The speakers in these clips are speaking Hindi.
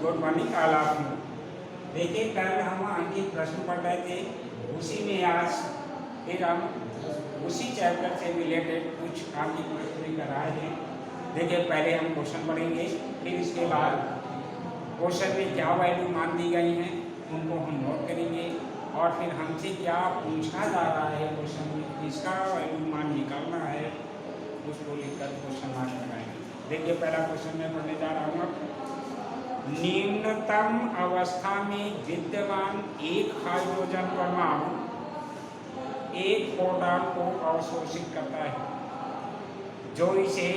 Good morning all of you. देखिए कल हम अंकित प्रश्न पढ़ रहे थे, उसी में आज फिर हम उसी चैप्टर से रिलेटेड कुछ अंकित प्रश्न लेकर आए हैं। देखिए पहले हम क्वेश्चन पढ़ेंगे, फिर इसके बाद क्वेश्चन में क्या वैल्यू मान दी गई हैं उनको हम नोट करेंगे और फिर हमसे क्या पूछा जा रहा है क्वेश्चन में, इसका वैल्यू मान निकालना है, उसको लेकर क्वेश्चन मार्क लगाएंगे। देखिए पहला क्वेश्चन मैं पढ़ने जा रहा हूँ। निम्नतम अवस्था में विद्यमान एक हाइड्रोजन परमाणु एक प्रोटॉन को अवशोषित करता है, जो इसे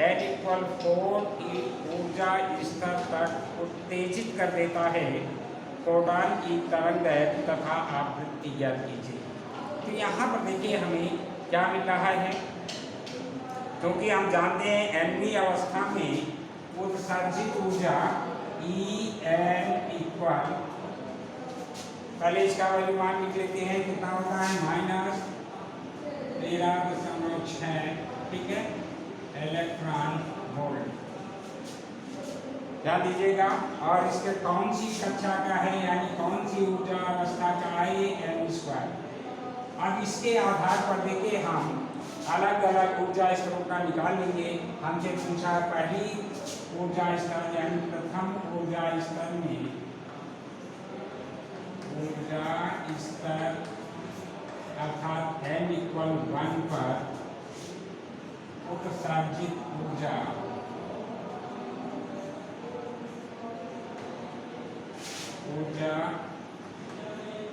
H=4 की ऊर्जा स्तर तक उत्तेजित कर देता है। प्रोटॉन की तरंगदैर्घ्य तथा आवृत्ति ज्ञात कीजिए। तो यहाँ पर देखिए हमें क्या मिल रहा है, क्योंकि हम जानते हैं nवीं अवस्था में उत्सर्जित ऊर्जा En इक्वल, पहले इसका वैल्यू मान लिख लेते हैं, कितना होता है -13.6, ठीक है, इलेक्ट्रॉन वोल्ट। ध्यान दीजिएगा। और इसके कौन सी कक्षा का है, यानी कौन सी ऊर्जा अवस्था का है, m²। अब इसके आधार पर देखिए हम अलग अलग ऊर्जा स्तरों का निकाल लेंगे। हमसे पूछा पहली ऊर्जा स्तर यानी प्रथम ऊर्जा स्तर में ऊर्जा स्तर अर्थात n=1 पर उत्सर्जित ऊर्जा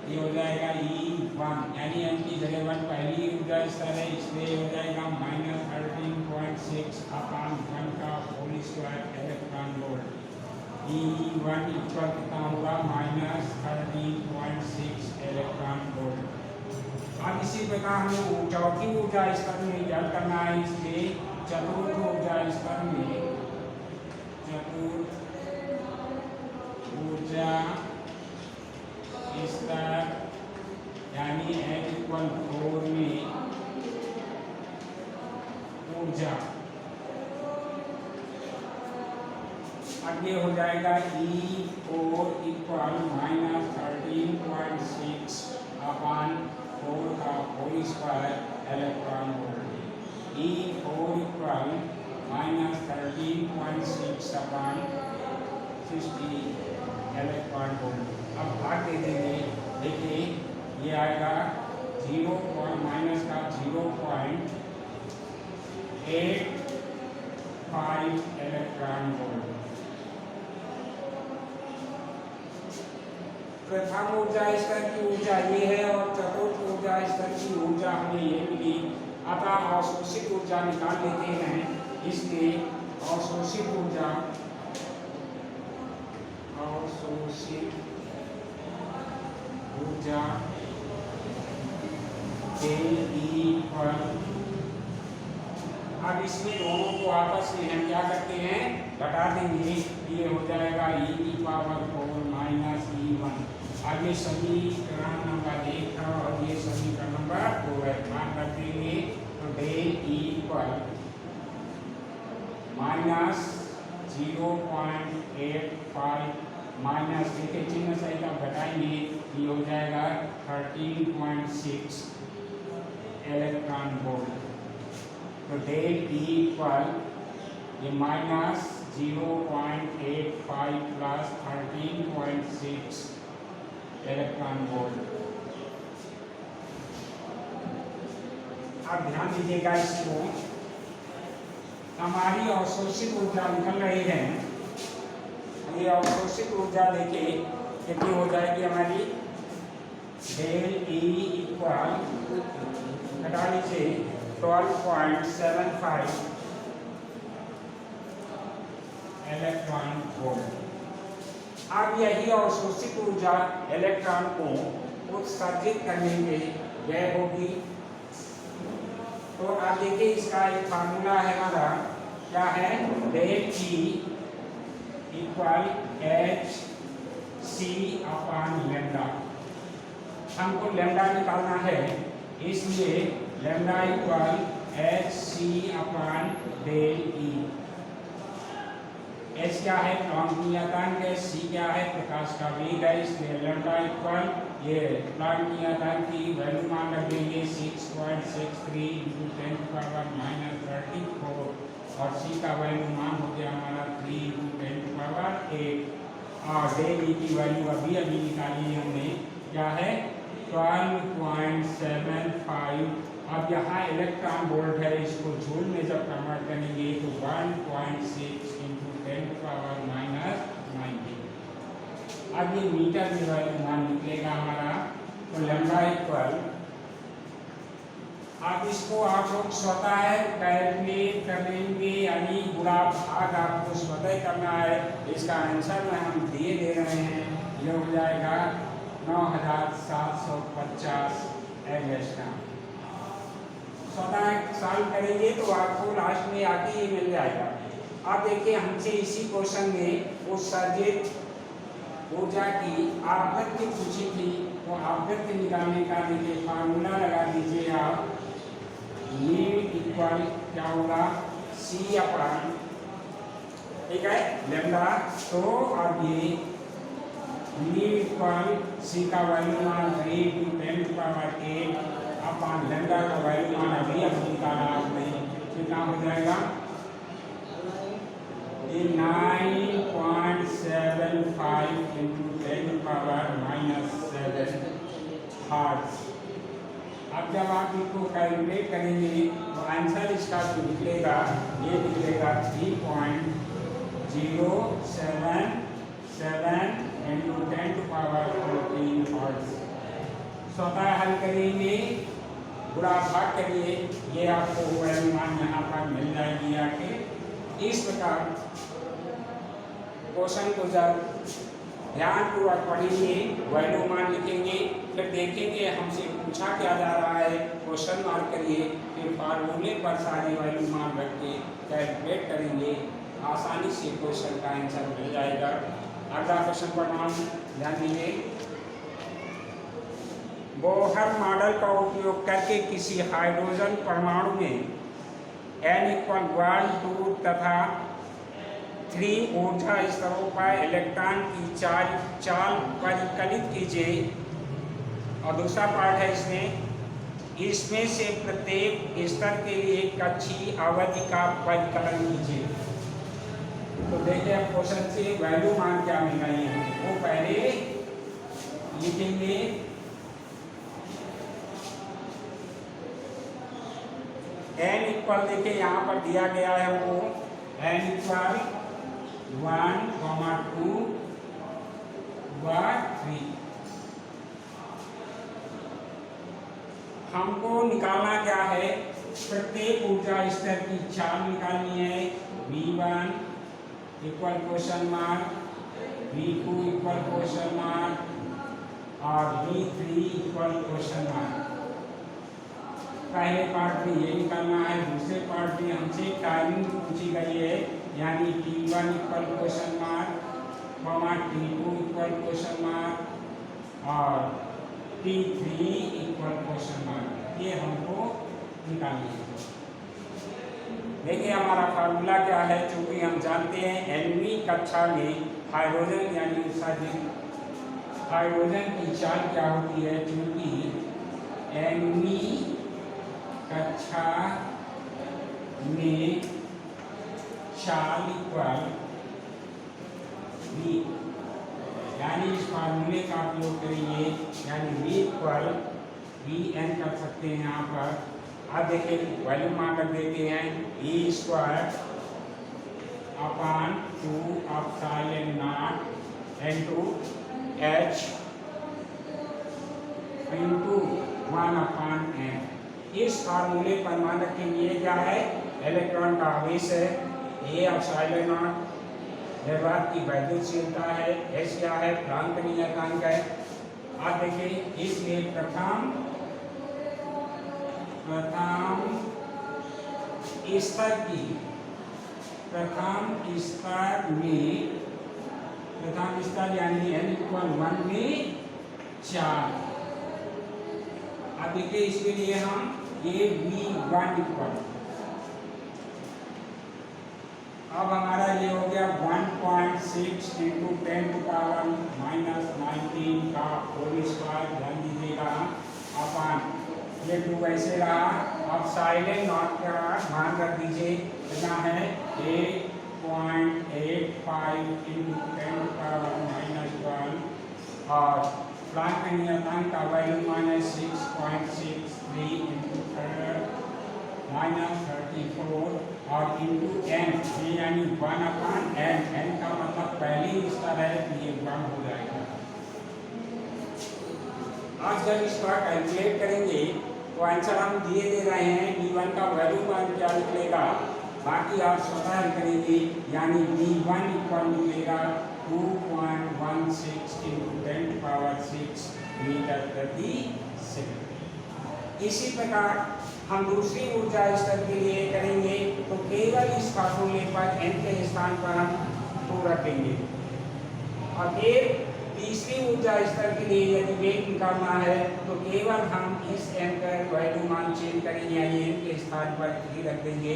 ये हो जाएगा E1, यानी n की जगह 1 पहली ऊर्जा स्तर है, इसलिए हो जाएगा -13.6 अपान 1 का whole square electron volt. E1 equal कितना होगा -13.6 इलेक्ट्रॉन वोल्ट। अब इसी प्रकार हमें चौथी ऊर्जा स्तर में ज्ञात करना है, इसलिए चतुर्थ ऊर्जा स्तर में स्तर यानी H=4 में ऊर्जा, अब ये हो जाएगा E4 इक्वल -13.6 अपान 4 का whole square electron volt. E4 equal -13.6 upon 60 electron volt. अब भाग दे देंगे, देखिए ये आएगा 0.85 इलेक्ट्रॉन वोल्ट। प्रथम ऊर्जा स्तर की ऊर्जा ये है और चतुर्थ ऊर्जा स्तर की ऊर्जा हमें ये मिली। अतः अवशोषित ऊर्जा निकाल लेते हैं, इसलिए अवशोषित ऊर्जा अब इसमें दोनों को आपस में हम क्या करते हैं, घटा देंगे, ये हो जाएगा e⁴ E1। अब ये समीकरण नंबर 1 है और ये समीकरण नंबर 2 है, ध्यान रख देंगे। तो डेल E इक्वल -0.85 माइनस, देखिए चिन्ह सहित आप घटाएंगे, ये हो जाएगा 13.6 इलेक्ट्रॉन वोल्ट। तो डेल E इक्वल ये -0.85 प्लस 13.6 इलेक्ट्रॉन वोल्ट। अब ध्यान दीजिएगा, इसको हमारी अवशोषित ऊर्जा निकल रही है। ये अवशोषित ऊर्जा देखिए कितनी हो जाएगी हमारी, डेल E इक्वल घटा लीजिए 12.75 इलेक्ट्रॉन वोल्ट। अब यही अवशोषित ऊर्जा इलेक्ट्रॉन को उत्सर्जित करने में व्यय होगी। तो आप देखिए इसका एक फार्मूला है हमारा, क्या है, डेल E इक्वल hc/λ। हमको लैम्डा निकालना है, इसलिए lambda equal hc/del E। h क्या है, प्लॉन्क नियतांक है, सी क्या है, प्रकाश का वेग है, इसलिए लैम्डा इक्वल ये प्लॉन्क नियतांक की वैल्यू मान रख देंगे 6.63 × 10⁻34 और सी का वैल्यू मान हो गया हमारा 3 × 10⁸ और डेली की वैल्यू अभी निकाली है हमने, क्या है 12.75। अब यहाँ इलेक्ट्रॉन वोल्ट है, इसको जूल में जब कन्वर्ट करेंगे तो 1.6 × 10⁻⁹। अब ये मीटर में वैल्यू मान निकलेगा हमारा, तो लैम्डा इक्वल, अब इसको आप लोग स्वतः कैलकुलेट कर लेंगे, यानी गुणा भाग आपको स्वतः करना है। इसका आंसर में हम दे रहे हैं, ये हो जाएगा 9750 एंगस्ट्रॉम। स्वतः सॉल्व करेंगे तो आपको लास्ट में आके ये मिल जाएगा। अब देखिए हमसे इसी क्वेश्चन में उत्सर्जित ऊर्जा की आवृत्ति पूछी थी, वो आवृत्ति निकालने का देखिए फार्मूला लगा दीजिए आप, ये इक्वल क्या होगा सी अपॉन, ठीक है, लैम्डा। तो अब ये इक्वल सी का वैल्यू मान 3 × 10⁸ अपॉन लैम्डा का वैल्यू मान अभी निकाला आपने, कितना हो जाएगा, ये 9.75 × 10⁻⁻7 हर्ट्ज। अब जब आप इसको कैलकुलेट करेंगे तो आंसर इसका जो निकलेगा, ये निकलेगा 3.077 × 10⁻14 हर्ट्ज। स्वतः हल करेंगे, गुणा भाग करिए, ये आपको वैल्यू मान यहाँ पर मिल जाएगी आके। इस प्रकार क्वेश्चन को जब ध्यानपूर्वक पढ़ेंगे, वैल्यू मान लिखेंगे, फिर देखेंगे हमसे पूछा क्या जा रहा है, क्वेश्चन मार्क करिए, फिर फार्मूले पर सारे वैल्यू मान रख के कैलकुलेट करेंगे, आसानी से क्वेश्चन का आंसर मिल जाएगा। अगला क्वेश्चन पर नाम ध्यान दीजिए। बोहर मॉडल का उपयोग करके किसी हाइड्रोजन परमाणु में n = 1, 2 तथा 3 ऊर्जा स्तरों पर इलेक्ट्रॉन की चाल परिकलित कीजिए। और दूसरा पार्ट है इसमें से प्रत्येक स्तर के लिए कक्षीय अवधि का परिकलन कीजिए। तो देखिए अब क्वेश्चन से वैल्यू मान क्या मिल रही है, वो पहले लिखेंगे। n इक्वल देखिए यहाँ पर दिया गया है, वो n इक्वल 1, 2 व 3। हमको निकालना क्या है, प्रत्येक ऊर्जा स्तर की चाल निकालनी है। V1 equal question mark, V2 equal question mark और V3 इक्वल क्वेश्चन मार्क। पहले पार्ट में ये निकालना है, दूसरे पार्ट में हमसे टाइमिंग पूछी गई है, यानी T1 equal question mark, T2 equal question mark और T3 इक्वल क्वेश्चन मार्क, ये हमको निकालनी है। देखिए हमारा फार्मूला क्या है, चूंकि हम जानते हैं 9वीं कक्षा में हाइड्रोजन यानी उत्सर्जित हाइड्रोजन की चाल क्या होती है, चूंकि 9वीं कक्षा में चाल इक्वल V, यानी इस फार्मूले का उपयोग करेंगे, यानी V इक्वल Vn कर सकते हैं यहाँ पर। अब देखिए वैल्यू मान रख देते हैं, E² upon 2 ε0 into H into 1/n। इस फार्मूले पर मान रखेंगे, ये क्या है, इलेक्ट्रॉन का आवेश है, ये ε0 निर्वात की वैद्युतशीलता है, H क्या है, प्लॉन्क नियतांक है। आप देखिए इसमें प्रथम स्तर यानी n = 1 में 4। अब देखिए इसके लिए हम ये V1 इक्वल अब हमारा ये हो गया 1.6 इंटू 10⁻⁻19 का होल स्क्वायर, ध्यान दीजिएगा, अपन ये 2 वैसे रहा। अब साइलेंट नॉट का मान रख दीजिए, कितना है 8.85 इंटू 10⁻⁻1 और प्लांट नियतांक का वैल्यू मान है 6.63 इंटू 10⁻34 और इंटू n, यानी 1/n, n का मतलब पहले ही स्तर है तो ये 1 हो जाएगा। आज जब इसका कैलकुलेट करेंगे तो आंसर हम दिए दे रहे हैं, b1 का वैल्यू मान क्या निकलेगा, बाकी आप स्वतः करेंगे, यानी b1 इक्वल निकलेगा 2.16 इंटू 10⁻6 मीटर प्रति सेकंड। इसी प्रकार हम दूसरी ऊर्जा स्तर के लिए करेंगे तो केवल इस फार्मूले पर n के स्थान पर हम 2 रखेंगे, और फिर तीसरी ऊर्जा स्तर के लिए यदि वेग निकालना है तो केवल हम इस n का वैल्यू मान चेंज करेंगे, यानी n के स्थान पर 3 रख देंगे,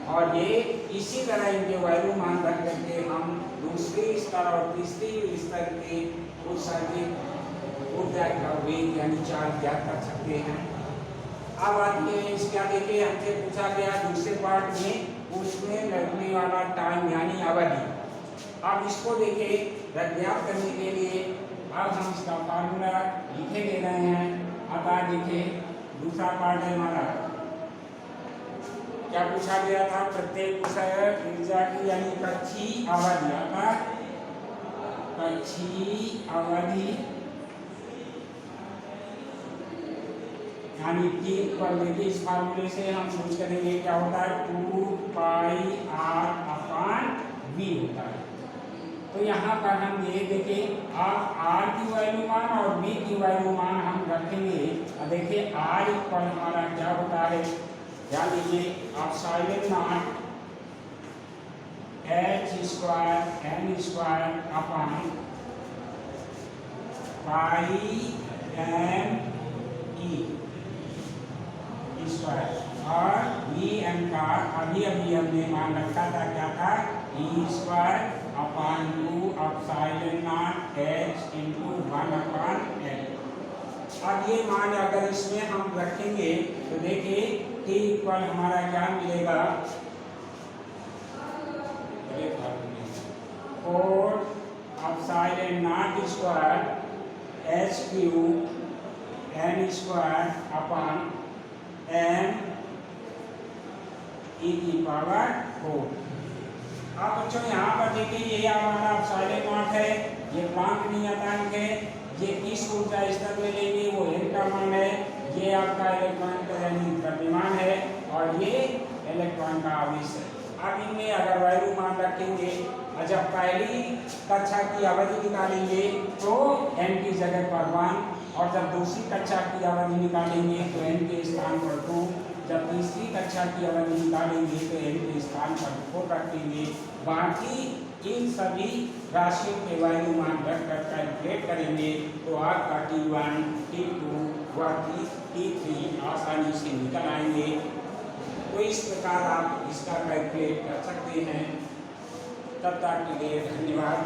और ये इसी तरह इनके वैल्यू मान रख करके हम दूसरे स्तर और तीसरी स्तर के ऊर्जा का वेग यानी चार्ज ज्ञात कर सकते हैं। अब आगे इसका देखिए, हमसे पूछा गया दूसरे पार्ट में उसमें लगने वाला टाइम यानी अवधि। अब इसको देखिए ज्ञात करने के लिए अब हम इसका फार्मूला लिखे दे रहे हैं। अब आज देखिए दूसरा पार्ट है हमारा, क्या पूछा गया था, प्रत्येक ऊर्जा की यानी कक्षीय अवधि, कक्षीय अवधि यानी कि इस फार्मूले से हम यूज करेंगे, क्या होता है 2πr/v होता है। तो यहाँ पर हम ये देखें, आप r की वैल्यू मान और v की वैल्यू मान हम रखेंगे, और देखिए r इक्वल हमारा क्या होता है, ध्यान दीजिए, आप silent not h² n² square, और Vm का अभी हमने मान रखा था, क्या था, e²/2ε0h/1/n। अब ये मान अगर इसमें हम रखेंगे तो देखिए t इक्वल हमारा क्या मिलेगा, 4ε²h³ अब बच्चों यहाँ पर देखिए ये हमारा साइलेंट नॉट है, ये प्लांक नियतांक है, ये किस ऊर्जा स्तर में लेंगे वो n का मान है, ये आपका इलेक्ट्रॉन का यानी द्रव्यमान है, और ये इलेक्ट्रॉन का आवेश है। अब इनमें अगर वैल्यू मान रखेंगे और जब पहली कक्षा की अवधि निकालेंगे तो n की जगह पर 1, और जब दूसरी कक्षा की अवधि निकालेंगे तो n के स्थान पर 2, जब तीसरी कक्षा की अवधि निकालेंगे तो n के स्थान पर 4 रखेंगे। बाकी इन सभी राशियों के वैल्यू मान रख कर कैलकुलेट करेंगे तो आपका T1, T2 व T3 आसानी से निकल आएंगे। तो इस प्रकार आप इसका कैलकुलेट कर सकते हैं। तब तक के लिए धन्यवाद।